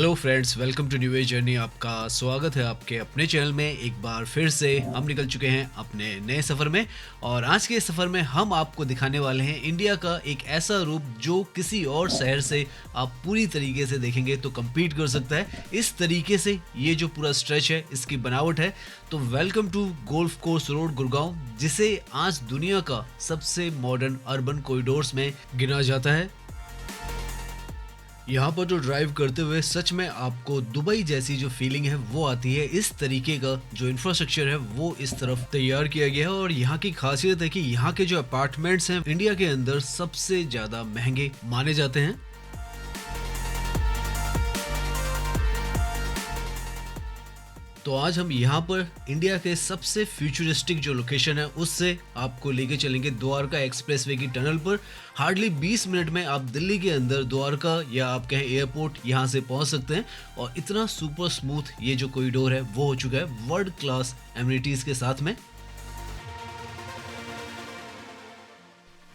Hello friends, welcome to new age journey. आपका स्वागत है आपके अपने चैनल में। एक बार फिर से हम निकल चुके हैं अपने नए सफ़र में और आज के सफ़र में हम आपको दिखाने वाले हैं इंडिया का एक ऐसा रूप जो किसी और शहर से आप पूरी तरीके से देखेंगे तो कम्पीट कर सकता है। इस तरीके से ये जो पूरा स्ट्रेच है इसकी बनावट है। तो welcome to golf course road Gurgaon, जिसे आज दुनिया का सबसे मॉडर्न अर्बन कॉरिडोर्स में गिना जाता है। यहाँ पर जो ड्राइव करते हुए सच में आपको दुबई जैसी जो फीलिंग है वो आती है। इस तरीके का जो इंफ्रास्ट्रक्चर है वो इस तरफ तैयार किया गया है और यहाँ की खासियत है कि यहाँ के जो अपार्टमेंट्स हैं इंडिया के अंदर सबसे ज्यादा महंगे माने जाते हैं। तो आज हम यहाँ पर इंडिया के सबसे फ्यूचरिस्टिक जो लोकेशन है उससे आपको लेके चलेंगे द्वारका एक्सप्रेसवे की टनल पर। हार्डली 20 मिनट में आप दिल्ली के अंदर द्वारका या आप कहें एयरपोर्ट यहाँ से पहुँच सकते हैं और इतना सुपर स्मूथ ये जो कॉरिडोर है वो हो चुका है वर्ल्ड क्लास एमिनिटीज़ के साथ में।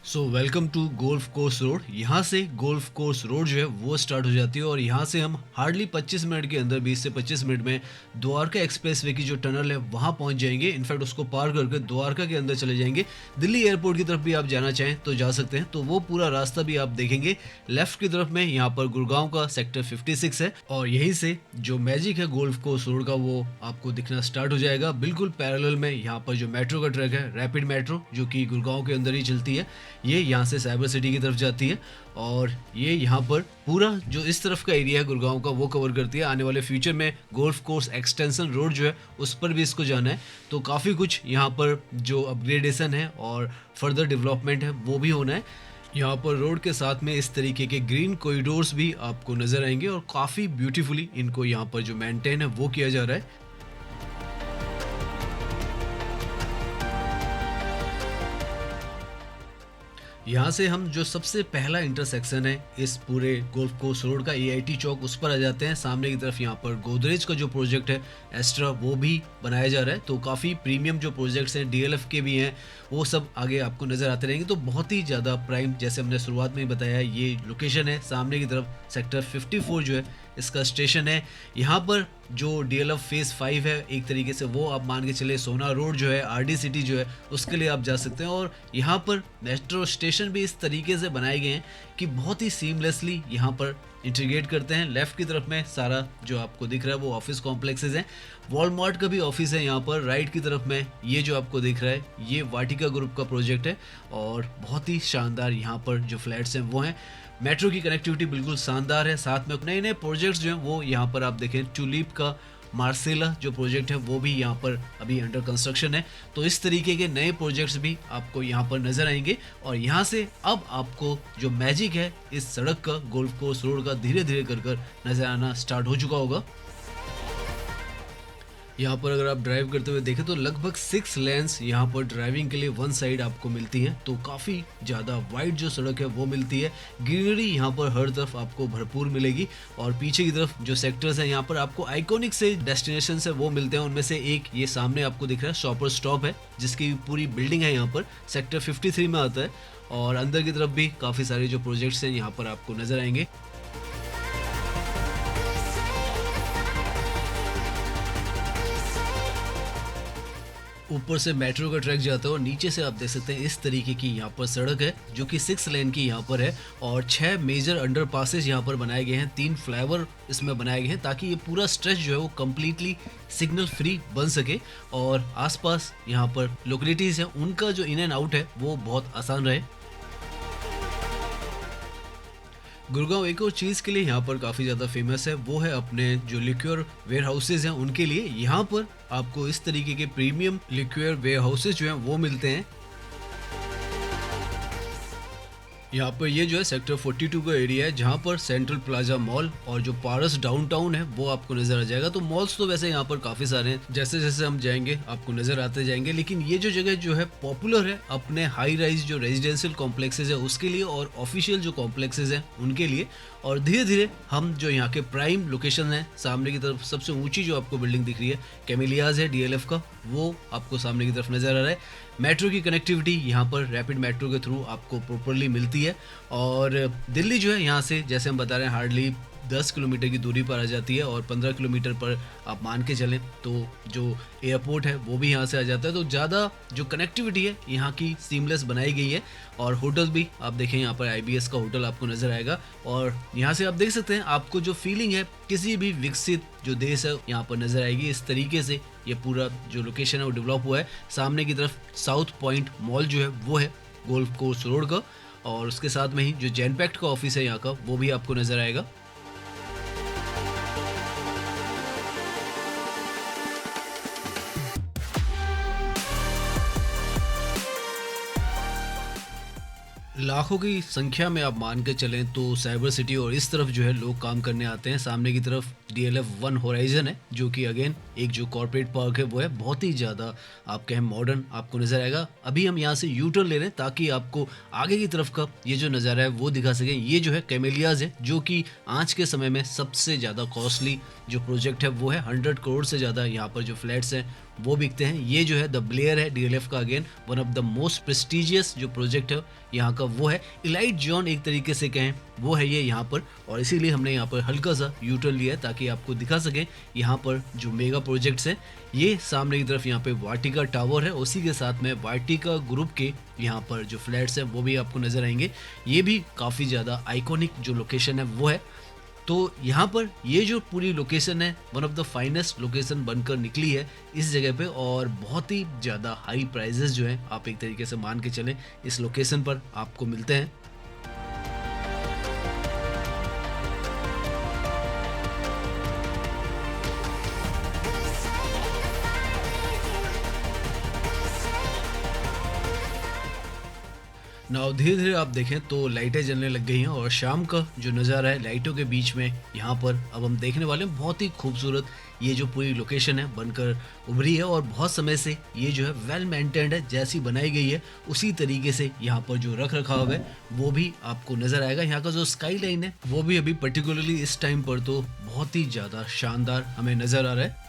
So welcome to golf course road. यहाँ से गोल्फ कोर्स रोड जो है वो स्टार्ट हो जाती है और यहाँ से हम हार्डली 25 मिनट के अंदर 20 से 25 मिनट में द्वारका एक्सप्रेसवे की जो टनल है वहाँ पहुँच जाएंगे। इनफैक्ट उसको पार करके द्वारका के अंदर चले जाएंगे। दिल्ली एयरपोर्ट की तरफ भी आप जाना चाहें तो जा सकते हैं, तो वो पूरा रास्ता भी आप देखेंगे। लेफ्ट की तरफ में यहाँ पर गुड़गांव का सेक्टर 56 है और यहीं से जो मैजिक है गोल्फ कोर्स रोड का वो आपको दिखना स्टार्ट हो जाएगा। बिल्कुल पैरेलल में यहाँ पर जो मेट्रो का ट्रैक है, रैपिड मेट्रो, जो कि गुड़गांव के अंदर ही चलती है, ये यहाँ से साइबर सिटी की तरफ जाती है और ये यहाँ पर पूरा जो इस तरफ का एरिया है गुड़गांव का वो कवर करती है। आने वाले फ्यूचर में गोल्फ कोर्स एक्सटेंशन रोड जो है उस पर भी इसको जाना है, तो काफ़ी कुछ यहाँ पर जो अपग्रेडेशन है और फर्दर डेवलपमेंट है वो भी होना है। यहाँ पर रोड के साथ में इस तरीके के ग्रीन कॉरिडोर्स भी आपको नजर आएंगे और काफ़ी ब्यूटीफुली इनको यहाँ पर जो मेंटेन है वो किया जा रहा है। यहाँ से हम जो सबसे पहला इंटरसेक्शन है इस पूरे गोल्फ कोर्स रोड का, एआईटी चौक, उस पर आ जाते हैं। सामने की तरफ यहाँ पर गोदरेज का जो प्रोजेक्ट है एस्ट्रा वो भी बनाया जा रहा है। तो काफ़ी प्रीमियम जो प्रोजेक्ट्स हैं डीएलएफ के भी हैं वो सब आगे आपको नज़र आते रहेंगे। तो बहुत ही ज़्यादा प्राइम, जैसे हमने शुरुआत में ही बताया, ये लोकेशन है। सामने की तरफ सेक्टर 54 जो है इसका स्टेशन है। यहाँ पर जो डीएलएफ फेज 5 है एक तरीके से वो आप मान के चले, सोना रोड जो है, आरडी सिटी जो है, उसके लिए आप जा सकते हैं। और यहाँ पर मेट्रो स्टेशन भी इस तरीके से बनाए गए हैं कि बहुत ही सीमलेसली यहाँ पर इंटीग्रेट करते हैं। लेफ्ट की तरफ में सारा जो आपको दिख रहा है वो ऑफिस कॉम्प्लेक्सेस हैं। वॉलमार्ट का भी ऑफिस है यहाँ पर। राइट की तरफ में ये जो आपको दिख रहा है ये वाटिका ग्रुप का प्रोजेक्ट है और बहुत ही शानदार यहाँ पर जो फ्लैट्स हैं वो हैं। मेट्रो की कनेक्टिविटी बिल्कुल शानदार है। साथ में नए नए प्रोजेक्ट्स जो हैं वो यहाँ पर आप देखें, ट्यूलिप का मार्सेला जो प्रोजेक्ट है वो भी यहाँ पर अभी अंडर कंस्ट्रक्शन है। तो इस तरीके के नए प्रोजेक्ट्स भी आपको यहाँ पर नजर आएंगे और यहाँ से अब आपको जो मैजिक है इस सड़क का, गोल्फ कोर्स रोड का, धीरे धीरे कर नजर आना स्टार्ट हो चुका होगा। यहाँ पर अगर आप ड्राइव करते हुए देखें तो लगभग 6 लेन्स यहाँ पर ड्राइविंग के लिए वन साइड आपको मिलती हैं। तो काफ़ी ज़्यादा वाइड जो सड़क है वो मिलती है। ग्रीनरी यहाँ पर हर तरफ आपको भरपूर मिलेगी और पीछे की तरफ जो सेक्टर्स हैं यहाँ पर आपको आइकॉनिक से डेस्टिनेशन है वो मिलते हैं। उनमें से एक ये सामने आपको दिख रहा है शॉपर स्टॉप है, जिसकी पूरी बिल्डिंग है यहाँ पर सेक्टर 53 में आता है और अंदर की तरफ भी काफ़ी सारे जो प्रोजेक्ट्स हैं यहाँ पर आपको नजर आएंगे। ऊपर से मेट्रो का ट्रैक जाता है और नीचे से आप देख सकते हैं इस तरीके की यहाँ पर सड़क है जो कि 6 लेन की यहाँ पर है और 6 मेजर अंडर पासेस यहाँ पर बनाए गए हैं। 3 फ्लाईओवर इसमें बनाए गए हैं ताकि ये पूरा स्ट्रेच जो है वो कम्प्लीटली सिग्नल फ्री बन सके और आसपास यहाँ पर लोकेलिटीज़ हैं उनका जो इन एंड आउट है वो बहुत आसान रहे। गुड़गांव एक और चीज़ के लिए यहाँ पर काफ़ी ज़्यादा फेमस है, वो है अपने जो लिक्योर वेयर हाउसेज हैं उनके लिए। यहाँ पर आपको इस तरीके के प्रीमियम लिक्योर वेयर हाउसेज जो हैं वो मिलते हैं। यहाँ पर ये जो है सेक्टर 42 का एरिया है जहाँ पर सेंट्रल प्लाजा मॉल और जो पारस डाउनटाउन है वो आपको नजर आ जाएगा। तो मॉल्स तो वैसे यहाँ पर काफ़ी सारे हैं, जैसे जैसे हम जाएंगे आपको नजर आते जाएंगे, लेकिन ये जो जगह जो है पॉपुलर है अपने हाई राइज जो रेजिडेंशियल कॉम्प्लेक्सेज है उसके लिए और ऑफिशियल जो कॉम्प्लेक्सेज हैं उनके लिए। और धीरे धीरे हम जो यहाँ के प्राइम लोकेशन है, सामने की तरफ सबसे ऊंची जो आपको बिल्डिंग दिख रही है कैमेलियाज है डीएलएफ का, वो आपको सामने की तरफ नजर आ रहा है। मेट्रो की कनेक्टिविटी यहाँ पर रैपिड मेट्रो के थ्रू आपको प्रॉपरली मिलती है और दिल्ली जो है यहाँ से जैसे हम बता रहे हैं हार्डली 10 किलोमीटर की दूरी पर आ जाती है और 15 किलोमीटर पर आप मान के चलें तो जो एयरपोर्ट है वो भी यहाँ से आ जाता है। तो ज़्यादा जो कनेक्टिविटी है यहाँ की सीमलेस बनाई गई है। और होटल भी आप देखें, यहाँ पर IBS का होटल आपको नज़र आएगा और यहाँ से आप देख सकते हैं आपको जो फीलिंग है किसी भी विकसित जो देश है यहाँ पर नज़र आएगी। इस तरीके से ये पूरा जो लोकेशन है वो डेवलप हुआ है। सामने की तरफ साउथ पॉइंट मॉल जो है वो है गोल्फ कोर्स रोड का, और उसके साथ में ही जो जैनपैक्ट का ऑफिस है यहाँ का वो भी आपको नज़र आएगा। लाखों की संख्या में आप मान के चलें तो साइबर सिटी और इस तरफ जो है लोग काम करने आते हैं। सामने की तरफ DLF 1 होराइजन है जो कि अगेन एक जो कॉर्पोरेट पार्क है वो है, बहुत ही ज़्यादा आप कहें मॉडर्न आपको नज़र आएगा। अभी हम यहाँ से यू टर्न ले रहे हैं ताकि आपको आगे की तरफ का ये जो नज़ारा है वो दिखा सकें। ये जो है कैमेलियाज है जो कि आज के समय में सबसे ज़्यादा कॉस्टली जो प्रोजेक्ट है वो है। 100 करोड़ से ज़्यादा यहाँ पर जो फ्लैट्स हैं वो बिकते हैं। ये जो है द ब्लेयर है DLF का, again one of the most prestigious जो प्रोजेक्ट है यहाँ का वो है। इलाइट जोन एक तरीके से कहें वो है ये यहाँ पर, और इसीलिए हमने यहाँ पर हल्का सा यू टर्न लिया है ताकि आपको दिखा सकें यहाँ पर जो मेगा प्रोजेक्ट्स हैं। ये सामने की तरफ यहाँ पे वाटिका टावर है, उसी के साथ में वाटिका ग्रुप के यहाँ पर जो फ्लैट्स हैं वो भी आपको नज़र आएंगे। ये भी काफ़ी ज़्यादा आइकॉनिक जो लोकेशन है वो है। तो यहाँ पर ये जो पूरी लोकेशन है one of the finest location बनकर निकली है इस जगह पे, और बहुत ही ज़्यादा हाई प्राइजेस जो हैं आप एक तरीके से मान के चलें इस लोकेशन पर आपको मिलते हैं। नाउ धीरे धीरे आप देखें तो लाइटें जलने लग गई हैं और शाम का जो नज़ारा है लाइटों के बीच में यहाँ पर अब हम देखने वाले हैं। बहुत ही खूबसूरत ये जो पूरी लोकेशन है बनकर उभरी है और बहुत समय से ये जो है वेल मेंटेन्ड है, जैसी बनाई गई है उसी तरीके से यहाँ पर जो रख रखाव है वो भी आपको नज़र आएगा। यहाँ का जो स्काई लाइन है वो भी अभी पर्टिकुलरली इस टाइम पर तो बहुत ही ज़्यादा शानदार हमें नज़र आ रहा है।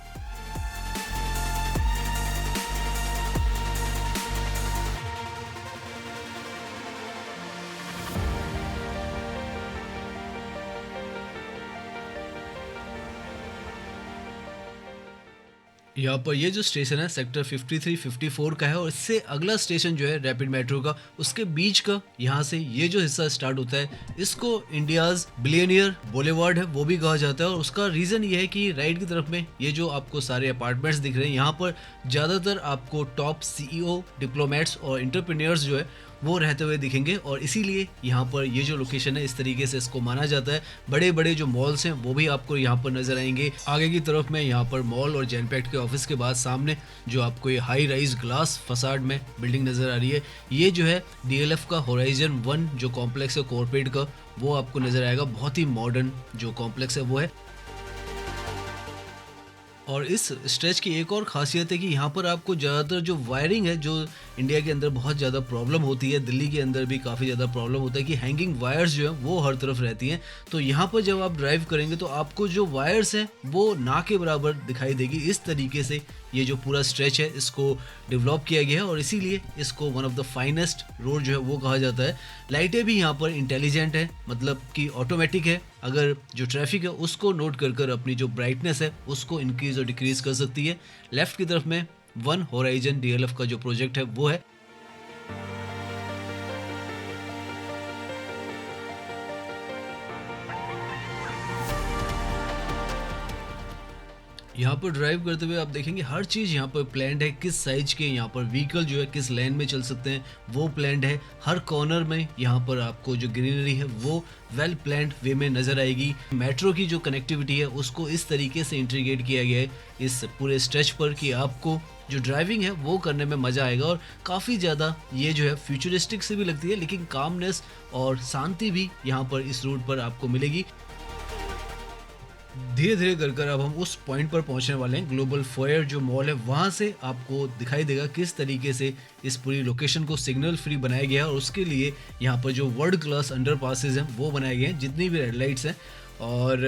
यहाँ पर ये जो स्टेशन है सेक्टर 53, 54 का है और इससे अगला स्टेशन जो है रैपिड मेट्रो का, उसके बीच का यहाँ से ये जो हिस्सा स्टार्ट होता है इसको इंडियाज बिलियनियर बोलेवार्ड है वो भी कहा जाता है। और उसका रीज़न ये है कि राइट की तरफ में ये जो आपको सारे अपार्टमेंट्स दिख रहे हैं यहाँ पर ज़्यादातर आपको टॉप CEO, डिप्लोमेट्स और इंटरप्रेन्योर्स जो है वो रहते हुए दिखेंगे, और इसीलिए यहाँ पर ये जो लोकेशन है इस तरीके से इसको माना जाता है। बड़े बड़े जो मॉल्स हैं वो भी आपको यहाँ पर नजर आएंगे। आगे की तरफ में यहाँ पर मॉल और जैनपैक्ट के ऑफिस के बाद सामने जो आपको ये हाई राइज ग्लास फसाड में बिल्डिंग नजर आ रही है ये जो है DLF का होराइजन 1 जो कॉम्प्लेक्स है कॉर्पोरेट का, वो आपको नजर आएगा। बहुत ही मॉडर्न जो कॉम्प्लेक्स है वो है। और इस स्ट्रेच की एक और खासियत है कि यहाँ पर आपको ज़्यादातर जो वायरिंग है जो इंडिया के अंदर बहुत ज़्यादा प्रॉब्लम होती है, दिल्ली के अंदर भी काफ़ी ज़्यादा प्रॉब्लम होता है कि हैंगिंग वायर्स जो है वो हर तरफ रहती हैं। तो यहाँ पर जब आप ड्राइव करेंगे तो आपको जो वायर्स हैं वो ना के बराबर दिखाई देगी। इस तरीके से ये जो पूरा स्ट्रेच है इसको डेवलप किया गया है और इसीलिए इसको one of the finest road जो है वो कहा जाता है। लाइटें भी यहाँ पर इंटेलिजेंट है, मतलब कि ऑटोमेटिक है। अगर जो ट्रैफिक है उसको नोट कर कर अपनी जो ब्राइटनेस है उसको इंक्रीज और डिक्रीज कर सकती है। लेफ्ट की तरफ में 1 होराइजन DLF का जो प्रोजेक्ट है वो है। यहाँ पर ड्राइव करते हुए आप देखेंगे हर चीज़ यहाँ पर प्लान्ड है, किस साइज के यहाँ पर व्हीकल जो है किस लेन में चल सकते हैं वो प्लान्ड है। हर कॉर्नर में यहाँ पर आपको जो ग्रीनरी है वो वेल प्लान्ड वे में नज़र आएगी। मेट्रो की जो कनेक्टिविटी है उसको इस तरीके से इंटीग्रेट किया गया है इस पूरे स्ट्रेच पर कि आपको जो ड्राइविंग है वो करने में मज़ा आएगा। और काफ़ी ज़्यादा ये जो है फ्यूचरिस्टिक से भी लगती है, लेकिन कामनेस और शांति भी यहाँ पर इस रूट पर आपको मिलेगी। धीरे धीरे कर अब हम उस पॉइंट पर पहुंचने वाले हैं। ग्लोबल फोयर जो मॉल है वहां से आपको दिखाई देगा किस तरीके से इस पूरी लोकेशन को सिग्नल फ्री बनाया गया है और उसके लिए यहाँ पर जो वर्ल्ड क्लास अंडर पासेज हैं वो बनाए गए हैं, जितनी भी रेड लाइट्स हैं, और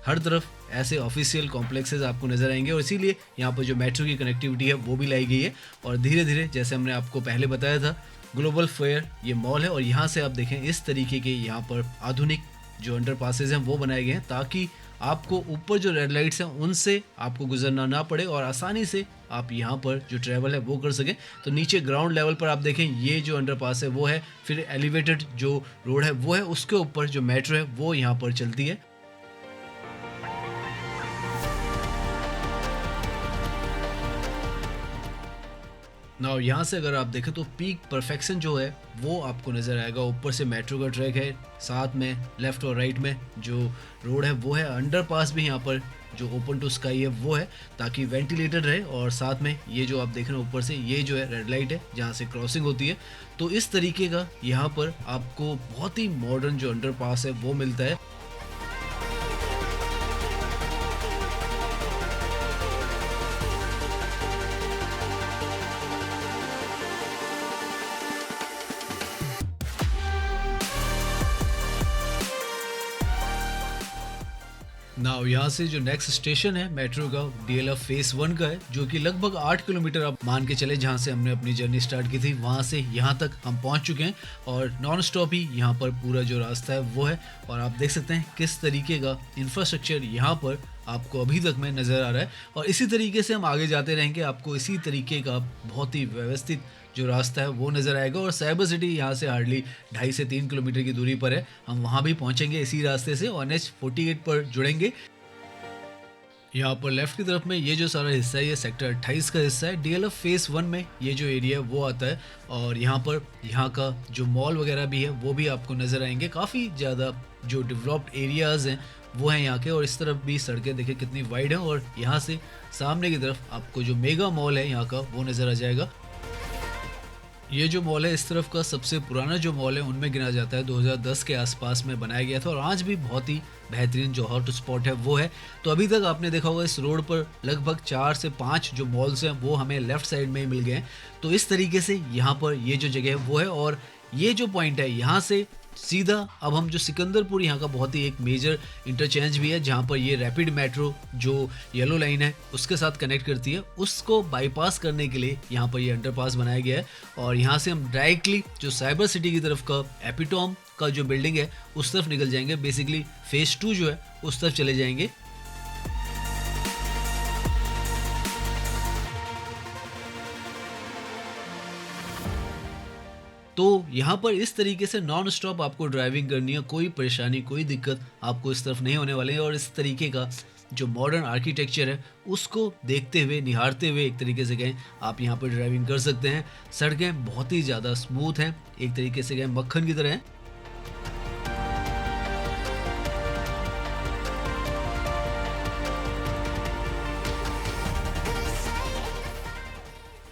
हर तरफ ऐसे ऑफिशियल कॉम्प्लेक्सेस आपको नजर आएंगे। और इसीलिए यहाँ पर जो मेट्रो की कनेक्टिविटी है वो भी लाई गई है। और धीरे धीरे जैसे हमने आपको पहले बताया था ग्लोबल फेयर ये मॉल है और यहाँ से आप देखें इस तरीके के यहाँ पर आधुनिक जो अंडर पासेज हैं वो बनाए गए हैं ताकि आपको ऊपर जो रेड लाइट्स हैं उनसे आपको गुजरना ना पड़े और आसानी से आप यहाँ पर जो ट्रैवल है वो कर सकें। तो नीचे ग्राउंड लेवल पर आप देखें ये जो अंडरपास है वो है, फिर एलिवेटेड जो रोड है वो है, उसके ऊपर जो मेट्रो है वो यहाँ पर चलती है। नाउ यहाँ से अगर आप देखें तो पीक परफेक्शन जो है वो आपको नज़र आएगा। ऊपर से मेट्रो का ट्रैक है, साथ में लेफ़्ट और राइट में जो रोड है वो है, अंडरपास भी यहाँ पर जो ओपन टू स्काई है वो है ताकि वेंटिलेटेड रहे, और साथ में ये जो आप देख रहे हैं ऊपर से ये जो है रेड लाइट है जहाँ से क्रॉसिंग होती है। तो इस तरीके का यहाँ पर आपको बहुत ही मॉडर्न जो अंडरपास है वो मिलता है। नाउ यहाँ से जो नेक्स्ट स्टेशन है मेट्रो का DLF फेस 1 का है, जो कि लगभग 8 किलोमीटर आप मान के चले जहाँ से हमने अपनी जर्नी स्टार्ट की थी वहाँ से यहाँ तक हम पहुँच चुके हैं, और नॉन स्टॉप ही यहाँ पर पूरा जो रास्ता है वो है। और आप देख सकते हैं किस तरीके का इंफ्रास्ट्रक्चर यहाँ पर आपको अभी तक में नज़र आ रहा है, और इसी तरीके से हम आगे जाते रहेंगे, आपको इसी तरीके का बहुत ही व्यवस्थित जो रास्ता है वो नज़र आएगा। और साइबर सिटी यहाँ से हार्डली 2.5 से 3 किलोमीटर की दूरी पर है, हम वहाँ भी पहुँचेंगे इसी रास्ते से और NH48 पर जुड़ेंगे। यहाँ पर लेफ्ट की तरफ में ये जो सारा हिस्सा है ये सेक्टर 28 का हिस्सा है। DLF फेस 1 में ये जो एरिया है वो आता है, और यहाँ पर यहाँ का जो मॉल वगैरह भी है वो भी आपको नज़र आएंगे। काफ़ी ज़्यादा जो डेवलप्ड एरियाज़ हैं वो हैं यहाँ के, और इस तरफ भी सड़कें देखिए कितनी वाइड हैं, और यहाँ से सामने की तरफ आपको जो मेगा मॉल है यहाँ का वो नज़र आ जाएगा। ये जो मॉल है इस तरफ का सबसे पुराना जो मॉल है उनमें गिना जाता है, 2010 के आसपास में बनाया गया था, और आज भी बहुत ही बेहतरीन जो हॉट स्पॉट है वो है। तो अभी तक आपने देखा होगा इस रोड पर लगभग 4 से 5 जो मॉल्स हैं वो हमें लेफ़्ट साइड में ही मिल गए हैं। तो इस तरीके से यहाँ पर ये जो जगह है वो है, और ये जो पॉइंट है यहाँ से सीधा अब हम जो सिकंदरपुर यहाँ का बहुत ही एक मेजर इंटरचेंज भी है, जहाँ पर ये रैपिड मेट्रो जो येलो लाइन है उसके साथ कनेक्ट करती है, उसको बाईपास करने के लिए यहाँ पर ये अंडरपास बनाया गया है। और यहाँ से हम डायरेक्टली जो साइबर सिटी की तरफ का एपिटॉम का जो बिल्डिंग है उस तरफ निकल जाएंगे, बेसिकली फेज 2 जो है उस तरफ चले जाएंगे। तो यहाँ पर इस तरीके से नॉन स्टॉप आपको ड्राइविंग करनी है, कोई परेशानी कोई दिक्कत आपको इस तरफ नहीं होने वाले हैं। और इस तरीके का जो मॉडर्न आर्किटेक्चर है उसको देखते हुए निहारते हुए एक तरीके से कहें आप यहाँ पर ड्राइविंग कर सकते हैं। सड़कें बहुत ही ज़्यादा स्मूथ हैं, एक तरीके से कहें मक्खन की तरह हैं।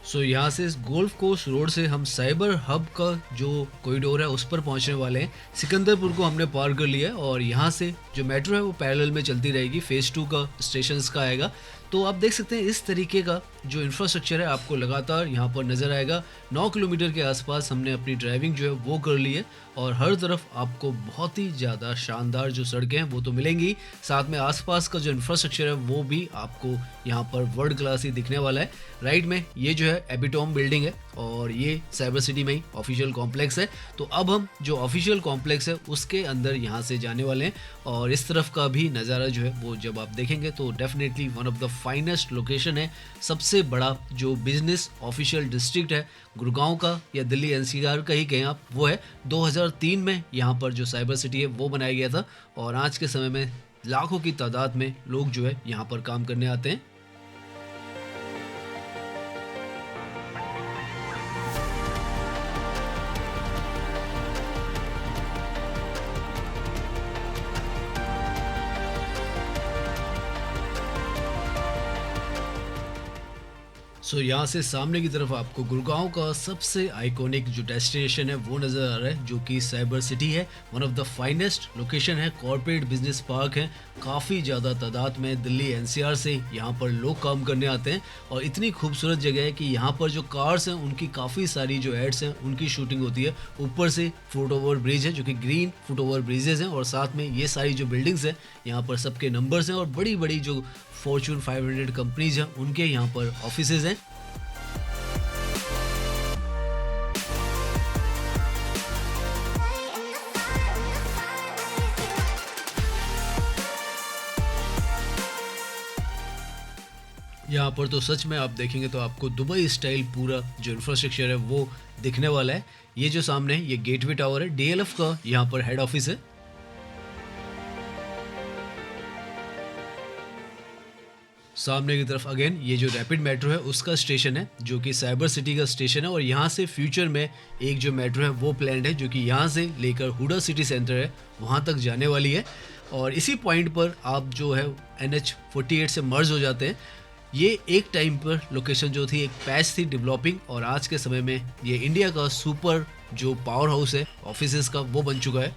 सो यहाँ से इस गोल्फ कोर्स रोड से हम साइबर हब का जो कॉरिडोर है उस पर पहुँचने वाले हैं। सिकंदरपुर को हमने पार कर लिया है, और यहाँ से जो मेट्रो है वो पैरेलल में चलती रहेगी, फेज़ 2 का स्टेशन का आएगा। तो आप देख सकते हैं इस तरीके का जो इंफ्रास्ट्रक्चर है आपको लगातार यहाँ पर नज़र आएगा। 9 किलोमीटर के आसपास हमने अपनी ड्राइविंग जो है वो कर ली है, और हर तरफ आपको बहुत ही ज़्यादा शानदार जो सड़कें हैं वो तो मिलेंगी, साथ में आसपास का जो इंफ्रास्ट्रक्चर है वो भी आपको यहाँ पर वर्ल्ड क्लास ही दिखने वाला है। राइट में ये जो है एपिटॉम बिल्डिंग है, और ये साइबर सिटी में ही ऑफिशियल कॉम्प्लेक्स है। तो अब हम जो ऑफिशियल कॉम्प्लेक्स है उसके अंदर यहाँ से जाने वाले हैं, और इस तरफ का भी नज़ारा जो है वो जब आप देखेंगे तो definitely one of the finest location है। सबसे बड़ा जो बिजनेस ऑफिशियल डिस्ट्रिक्ट है गुड़गांव का या दिल्ली NCR का ही कहें आप, वो है 2003 में यहाँ पर जो साइबर सिटी है वो बनाया गया था, और आज के समय में लाखों की तादाद में लोग जो है यहाँ पर काम करने आते हैं। सो यहाँ से सामने की तरफ आपको गुड़गांव का सबसे आइकॉनिक जो डेस्टिनेशन है वो नज़र आ रहा है, जो कि साइबर सिटी है। One of the finest location है, कॉर्पोरेट बिजनेस पार्क है, काफ़ी ज़्यादा तादाद में दिल्ली NCR से यहाँ पर लोग काम करने आते हैं, और इतनी खूबसूरत जगह है कि यहाँ पर जो कार्स हैं उनकी काफ़ी सारी जो एड्स हैं उनकी शूटिंग होती है। ऊपर से फुट ओवर ब्रिज है जो कि ग्रीन फुट ओवर ब्रिजेज़ हैं, और साथ में ये सारी जो बिल्डिंग्स हैं यहाँ पर सबके नंबर्स हैं, और बड़ी बड़ी जो फॉर्च्यून 500 कंपनीज हैं उनके यहाँ पर ऑफिसेज हैं। यहाँ पर तो सच में आप देखेंगे तो आपको दुबई स्टाइल पूरा जो इंफ्रास्ट्रक्चर है वो दिखने वाला है। ये जो सामने है ये गेटवे टावर है, डीएलएफ का यहाँ पर हेड ऑफिस है। सामने की तरफ अगेन ये जो रैपिड मेट्रो है उसका स्टेशन है, जो कि साइबर सिटी का स्टेशन है, और यहाँ से फ्यूचर में एक जो मेट्रो है वो प्लान्ड है, जो कि यहाँ से लेकर हुडा सिटी सेंटर है वहाँ तक जाने वाली है। और इसी पॉइंट पर आप जो है NH48 से मर्ज हो जाते हैं। ये एक टाइम पर लोकेशन जो थी एक पैच थी डेवलपिंग, और आज के समय में ये इंडिया का सुपर जो पावर हाउस है ऑफिसेज का वो बन चुका है।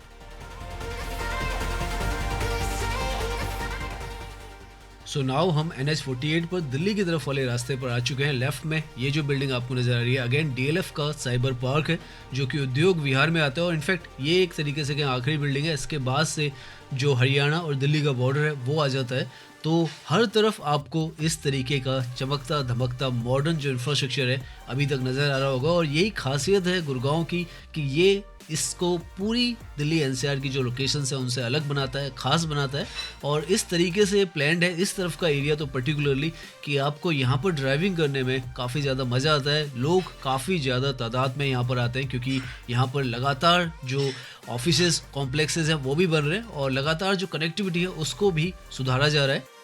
सो नाउ हम NH48 पर दिल्ली की तरफ वाले रास्ते पर आ चुके हैं। लेफ्ट में ये जो बिल्डिंग आपको नजर आ रही है अगेन डीएलएफ का साइबर पार्क है, जो कि उद्योग विहार में आता है, और इनफैक्ट ये एक तरीके से क्या आखिरी बिल्डिंग है। इसके बाद से जो हरियाणा और दिल्ली का बॉर्डर है वो आ जाता है। तो हर तरफ आपको इस तरीके का चमकता धमकता मॉडर्न जो इंफ्रास्ट्रक्चर है अभी तक नज़र आ रहा होगा, और यही खासियत है गुड़गांव की कि ये इसको पूरी दिल्ली एनसीआर की जो लोकेशंस है उनसे अलग बनाता है, खास बनाता है। और इस तरीके से प्लान्ड है इस तरफ का एरिया तो पर्टिकुलरली कि आपको यहाँ पर ड्राइविंग करने में काफ़ी ज़्यादा मज़ा आता है। लोग काफ़ी ज़्यादा तादाद में यहाँ पर आते हैं, क्योंकि यहाँ पर लगातार जो ऑफिसेज कॉम्प्लेक्सेस हैं वो भी बन रहे हैं, और लगातार जो कनेक्टिविटी है उसको भी सुधारा जा रहा है।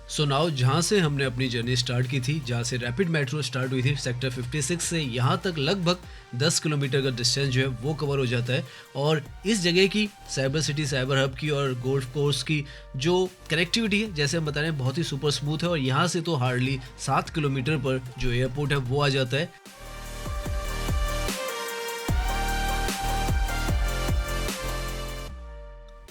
सो नाउ जहाँ से हमने अपनी जर्नी स्टार्ट की थी, जहाँ से रैपिड मेट्रो स्टार्ट हुई थी सेक्टर 56 से, यहाँ तक लगभग 10 किलोमीटर का डिस्टेंस जो है वो कवर हो जाता है। और इस जगह की साइबर सिटी, साइबर हब की और गोल्फ कोर्स की जो कनेक्टिविटी है, जैसे हम बता रहे हैं, बहुत ही सुपर स्मूथ है। और यहाँ से तो हार्डली 7 किलोमीटर पर जो एयरपोर्ट है वो आ जाता है।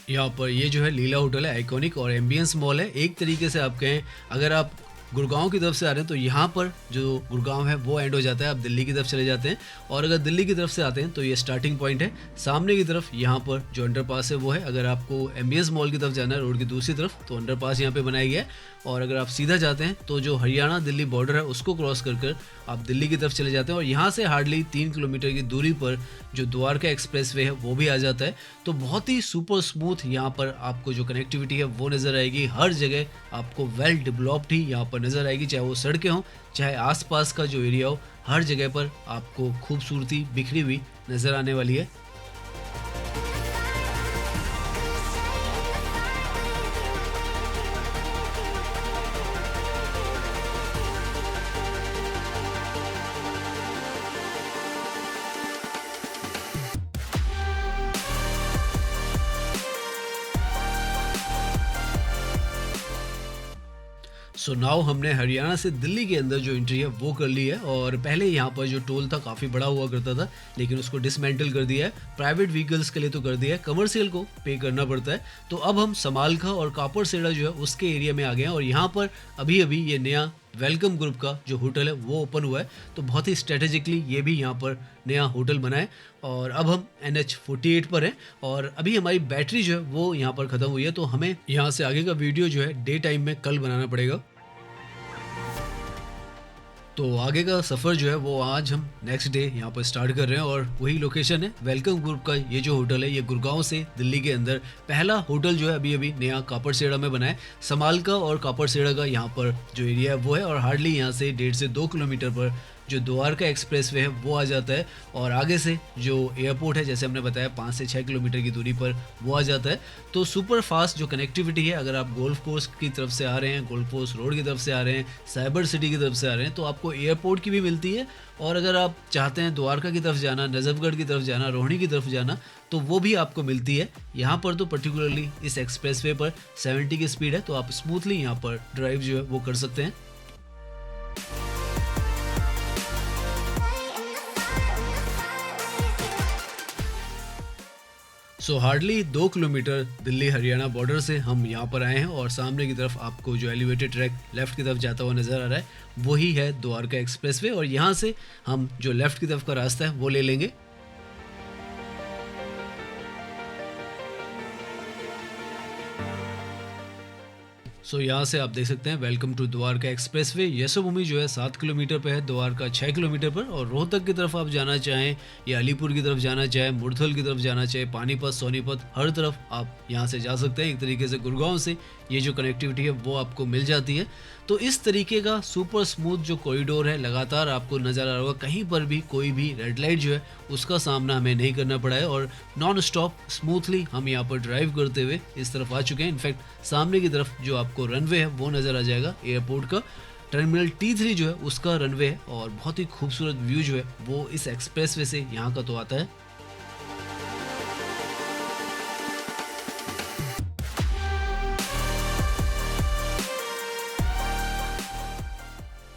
यहाँ पर ये जो है लीला होटल है आइकॉनिक, और एम्बियंस मॉल है। एक तरीके से आप कहें अगर आप गुड़गांव की तरफ से आ रहे हैं तो यहाँ पर जो गुड़गांव है वो एंड हो जाता है, आप दिल्ली की तरफ चले जाते हैं। और अगर दिल्ली की तरफ से आते हैं तो ये स्टार्टिंग पॉइंट है। सामने की तरफ यहाँ पर जो अंडरपास है वो है। अगर आपको एम्बियंस मॉल की तरफ जाना है रोड की दूसरी तरफ तो अंडरपास यहाँ पे बनाया गया है। और अगर आप सीधा जाते हैं तो जो हरियाणा दिल्ली बॉर्डर है उसको क्रॉस कर आप दिल्ली की तरफ चले जाते हैं, और यहाँ से हार्डली 3 किलोमीटर की दूरी पर जो द्वारका एक्सप्रेसवे है वो भी आ जाता है। तो बहुत ही सुपर स्मूथ यहाँ पर आपको जो कनेक्टिविटी है वो नज़र आएगी। हर जगह आपको वेल डेवलप्ड ही यहाँ पर नज़र आएगी, चाहे वो सड़कें हों चाहे आसपास का जो एरिया हो, हर जगह पर आपको खूबसूरती बिखरी हुई नज़र आने वाली है। सो नाउ हमने हरियाणा से दिल्ली के अंदर जो एंट्री है वो कर ली है। और पहले यहाँ पर जो टोल था काफ़ी बड़ा हुआ करता था, लेकिन उसको डिसमेंटल कर दिया है। प्राइवेट व्हीकल्स के लिए तो कर दिया है, कमर्शियल को पे करना पड़ता है। तो अब हम समालखा और कापड़सेड़ा जो है उसके एरिया में आ गए हैं, और यहाँ पर अभी अभी ये नया वेलकम ग्रुप का जो होटल है वो ओपन हुआ है। तो बहुत ही स्ट्रेटेजिकली ये भी यहाँ पर नया होटल बना है। और अब हम NH48 पर हैं, और अभी हमारी बैटरी जो है वो यहाँ पर ख़त्म हुई है, तो हमें यहाँ से आगे का वीडियो जो है डे टाइम में कल बनाना पड़ेगा। तो आगे का सफ़र जो है वो आज हम नेक्स्ट डे यहाँ पर स्टार्ट कर रहे हैं, और वही लोकेशन है वेलकम ग्रुप का ये जो होटल है। ये गुड़गांव से दिल्ली के अंदर पहला होटल जो है अभी अभी नया कापड़सेड़ा में बना है। समालका और कापड़सेड़ा का यहाँ पर जो एरिया है वो है, और हार्डली यहाँ से 1.5 से 2 किलोमीटर पर जो द्वारका एक्सप्रेसवे है वो आ जाता है। और आगे से जो एयरपोर्ट है, जैसे हमने बताया 5 से 6 किलोमीटर की दूरी पर वो आ जाता है। तो सुपर फास्ट जो कनेक्टिविटी है, अगर आप गोल्फ कोर्स की तरफ से आ रहे हैं, गोल्फ कोर्स रोड की तरफ से आ रहे हैं, साइबर सिटी की तरफ से आ रहे हैं, तो आपको एयरपोर्ट की भी मिलती है। और अगर आप चाहते हैं द्वारका की तरफ जाना, नजफगढ़ की तरफ जाना, रोहिणी की तरफ जाना, तो वो भी आपको मिलती है। यहाँ पर तो पर्टिकुलरली इस एक्सप्रेसवे पर 70 की स्पीड है, तो आप स्मूथली यहाँ पर ड्राइव जो है वो कर सकते हैं। सो hardly 2 kilometre Delhi Haryana border से हम यहाँ पर आए हैं, और सामने की तरफ आपको जो एलिवेटेड ट्रैक लेफ्ट की तरफ जाता हुआ नज़र आ रहा है वही है द्वारका एक्सप्रेसवे। और यहाँ से हम जो लेफ्ट की तरफ का रास्ता है वो ले लेंगे। सो यहाँ से आप देख सकते हैं welcome to Dwarka expressway. Yashobhoomi जो है 7 किलोमीटर पे है, द्वारका 6 किलोमीटर पर। और रोहतक की तरफ आप जाना चाहें या अलीपुर की तरफ जाना चाहें, मुरथल की तरफ जाना चाहें, पानीपत, सोनीपत, हर तरफ आप यहाँ से जा सकते हैं। एक तरीके से गुड़गांव से ये जो कनेक्टिविटी है वो आपको मिल जाती है। तो इस तरीके का सुपर स्मूथ जो कॉरिडोर है, लगातार आपको नज़र आ रहा होगा, कहीं पर भी कोई भी रेड लाइट जो है उसका सामना हमें नहीं करना पड़ा है और नॉन स्टॉप स्मूथली हम यहाँ पर ड्राइव करते हुए इस तरफ आ चुके हैं। इनफैक्ट सामने की तरफ जो आपको रनवे है वो नज़र आ जाएगा एयरपोर्ट का। टर्मिनल T3 जो है उसका रनवे है और बहुत ही खूबसूरत व्यू जो है वो इस एक्सप्रेसवे से यहाँ का तो आता है।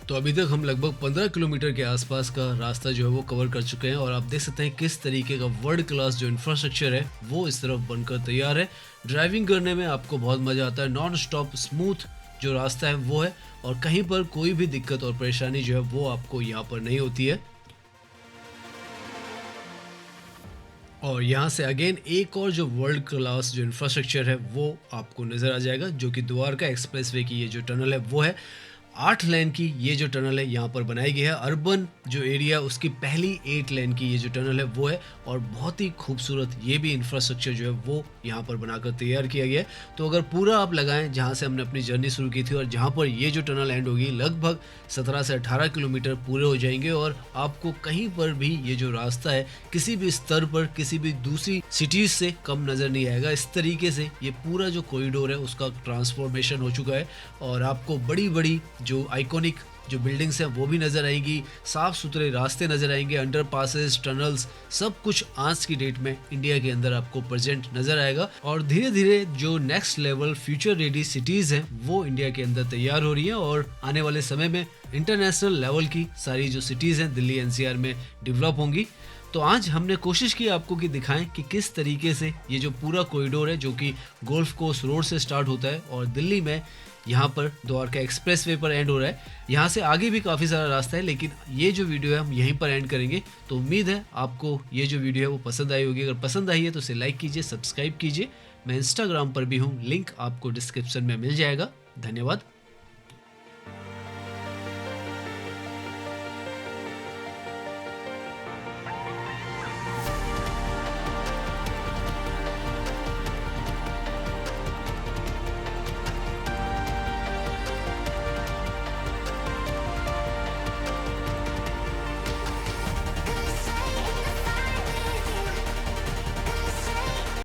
तो अभी तक हम लगभग 15 किलोमीटर के आसपास का रास्ता जो है वो कवर कर चुके हैं और आप देख सकते हैं किस तरीके का वर्ल्ड क्लास जो इंफ्रास्ट्रक्चर है वो इस तरफ बनकर तैयार है। ड्राइविंग करने में आपको बहुत मज़ा आता है। नॉन स्टॉप स्मूथ जो रास्ता है वो है और कहीं पर कोई भी दिक्कत और परेशानी जो है वो आपको यहाँ पर नहीं होती है। और यहाँ से अगेन एक और जो वर्ल्ड क्लास जो इंफ्रास्ट्रक्चर है वो आपको नज़र आ जाएगा, जो कि द्वारका एक्सप्रेसवे की ये जो टनल है वो है 8 लेन की। ये जो टनल है यहाँ पर बनाई गई है। अर्बन जो एरिया उसकी पहली 8 लेन की ये जो टनल है वो है और बहुत ही खूबसूरत ये भी इंफ्रास्ट्रक्चर जो है वो यहाँ पर बनाकर तैयार किया गया है। तो अगर पूरा आप लगाएं जहाँ से हमने अपनी जर्नी शुरू की थी और जहाँ पर ये जो टनल एंड होगी, लगभग 17 से 18 किलोमीटर पूरे हो जाएंगे और आपको कहीं पर भी ये जो रास्ता है किसी भी स्तर पर किसी भी दूसरी सिटीज से कम नज़र नहीं आएगा। इस तरीके से ये पूरा जो कॉरिडोर है उसका ट्रांसफॉर्मेशन हो चुका है और आपको बड़ी बड़ी जो आइकॉनिक जो बिल्डिंग्स हैं वो भी नज़र आएंगी, साफ़ सुथरे रास्ते नज़र आएंगे, अंडर पासेस, टनल्स, सब कुछ आज की डेट में इंडिया के अंदर आपको प्रेजेंट नज़र आएगा। और धीरे धीरे जो next level future ready cities हैं वो इंडिया के अंदर तैयार हो रही हैं और आने वाले समय में इंटरनेशनल लेवल की सारी जो सिटीज़ हैं दिल्ली NCR में डेवलप होंगी। तो आज हमने कोशिश की आपको कि दिखाएं कि किस तरीके से ये जो पूरा कॉरिडोर है जो कि गोल्फ कोर्स रोड से स्टार्ट होता है और दिल्ली में यहाँ पर द्वारका एक्सप्रेसवे पर एंड हो रहा है। यहाँ से आगे भी काफ़ी सारा रास्ता है लेकिन ये जो वीडियो है हम यहीं पर एंड करेंगे। तो उम्मीद है आपको ये जो वीडियो है वो पसंद आई होगी। अगर पसंद आई है तो इसे लाइक कीजिए, सब्सक्राइब कीजिए। मैं इंस्टाग्राम पर भी हूँ, लिंक आपको डिस्क्रिप्शन में मिल जाएगा। धन्यवाद।